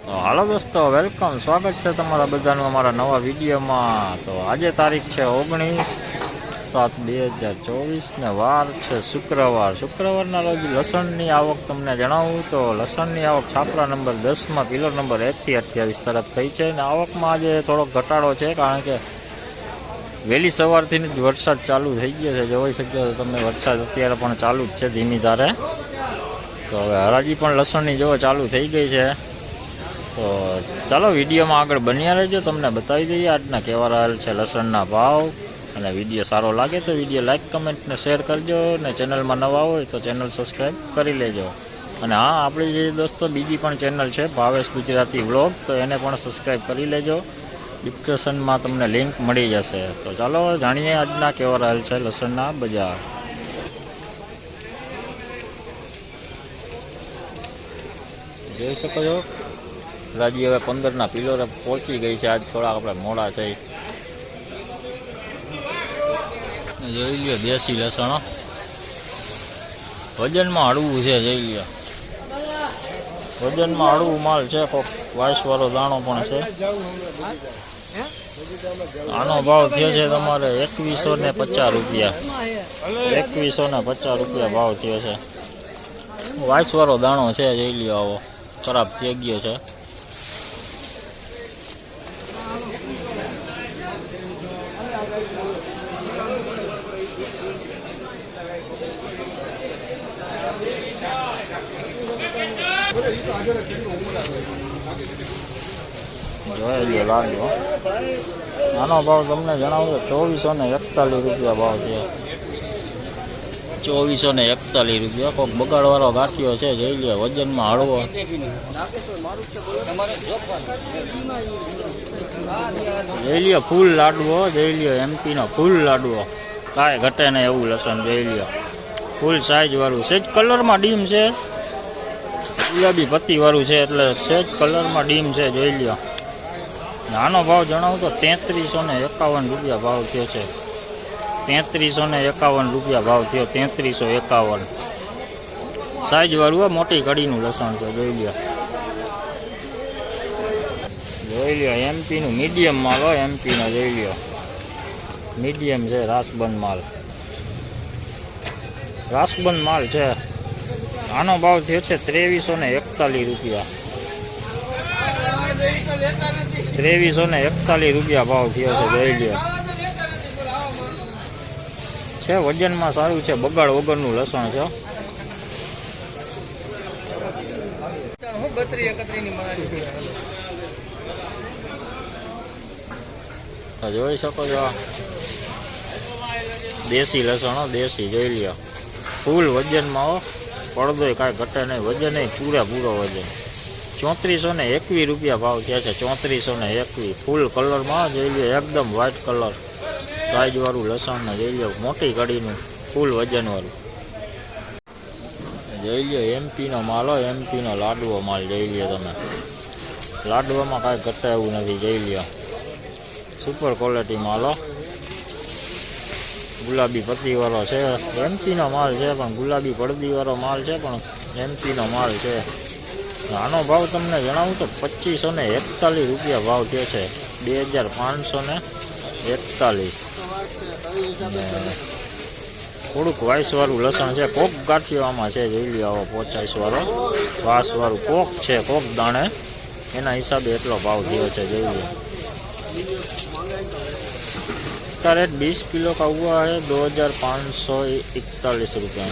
તો હાલો દોસ્તો, વેલકમ, સ્વાગત છે તમારા બધાનું અમારા નવા વિડીયોમાં। તો આજે તારીખ છે 19/7/2024 ને વાર છે શુક્રવારના રોજ લસણની આવક તમને જણાવું તો લસણની આવક છાપરા નંબર 10માં પિલર નંબર 1 થી 28 તરફ થઈ છે અને આવકમાં આજે થોડોક ઘટાડો છે, કારણ કે વહેલી સવારથી જ વરસાદ ચાલુ થઈ ગયો છે। જોઈ શકો છો તમે, વરસાદ અત્યારે પણ ચાલુ જ છે ધીમી ધારે। તો હવે હરાજી પણ લસણની જો ચાલુ થઈ ગઈ છે। તો ચાલો વિડીયોમાં આગળ બન્યા રહેજો, તમને બતાવી દઈએ આજના કેવા રહેલ છે લસણના ભાવ। અને વિડીયો સારો લાગે તો વિડીયો લાઇક, કમેન્ટ ને શેર કરજો, ને ચેનલમાં નવા હોય તો ચેનલ સબસ્ક્રાઈબ કરી લેજો। અને હા, આપણી જે દોસ્તો બીજી પણ ચેનલ છે ભાવેશ ગુજરાતી વ્લોગ, તો એને પણ સબસ્ક્રાઈબ કરી લેજો। ડિસ્ક્રિપ્શનમાં તમને લિંક મળી જશે। તો ચાલો જાણીએ આજના કેવા રહેલ છે લસણના બજાર। જોઈ શકો છો રાજી હવે 15ના પિલોરે પહોંચી ગઈ છે। આજ થોડા આપણે મોડા છે। જોઈ લ્યો દેશી લસણ વજનમાં હળવું છે, જોઈ લ્યો વજનમાં હળવું માલ છે। કોક વાઇસવાળો દાણો પણ છે। આનો ભાવ થયો છે તમારે 2150 રૂપિયા। 2150 રૂપિયા ભાવ થયો છે। વાઇસવાળો દાણો છે, જોઈ લ્યો આવો ખરાબ થઈ ગયો છે। જોઈ લો લાગ્યો, આનો ભાવ તમને જણાવું તો 2441 રૂપિયા ભાવ થયો। 2441 રૂપિયા। કોઈક બગાડવાળો ગાંઠિયો છે, જોઈ લો વજનમાં હળવો। જોઈ લ્યો ફૂલ લાડવો, જોઈ લ્યો એમપીનો ફૂલ લાડવો, કાંઈ ઘટે નહીં એવું લસણ। જોઈ લ્યો ફૂલ સાઈઝ વાળું, સેજ કલરમાં ડીમ છે, ગુલાબી પત્તી વાળું છે, એટલે સેજ કલરમાં ડીમ છે। જોઈ લ્યો આનો ભાવ જણાવું તો 3351 રૂપિયા ભાવ થયો છે। 3351 રૂપિયા ભાવ થયો। 3351 સાઈઝ વાળું મોટી કડીનું લસણ છે। જોઈ લ્યો એમપીનું મીડિયમ માલ હોય, એમપીનો જોઈ લ્યો મીડિયમ છે, રાસબંધ માલ, રાસબંધ માલ છે। આનો ભાવ થયો છે 2341 રૂપિયા। 2341 રૂપિયા ભાવ થયો છે। જોઈ લ્યો છે, વજનમાં સારું છે, બગાડ વગરનું લસણ છે। જોઈ શકો છો દેશી લસણ, દેશી જોઈ લ્યો ફૂલ વજનમાં પડદો કાંઈ ઘટે નહીં, વજન પૂરેપૂરો વજન। 3421 રૂપિયા ભાવ થયા છે। 3421 ફૂલ કલરમાં જોઈ લ્યો, એકદમ વ્હાઈટ કલર સાઈઝ વાળું લસણ ને જોઈ લ્યો મોટી કડીનું ફૂલ વજન વાળું। જોઈ લ્યો એમપીનો માલ હોય, એમપીનો લાડવો માલ જોઈ લ્યો તમે, લાડવામાં કાંઈ ઘટે એવું નથી। જોઈ લ્યો સુપર ક્વોલિટી માલ, ગુલાબી પત્તી વાળો છે, એમપીનો માલ છે, પણ ગુલાબી પડદી વાળો માલ છે, પણ એમપીનો માલ છે। આનો ભાવ તમને જણાવું તો 2541 રૂપિયા ભાવ થયો છે। 2541। થોડુંક વાઇસવાળું લસણ છે, કોક ગાંઠિયો આમાં છે, જોઈ લ્યો આવો 50વાળો વાસવાળું કોક છે, કોક દાણે એના હિસાબે એટલો ભાવ થયો છે। જોઈ લ્યો इसका रेट 20 किलो का हुआ है 2541 रुपये।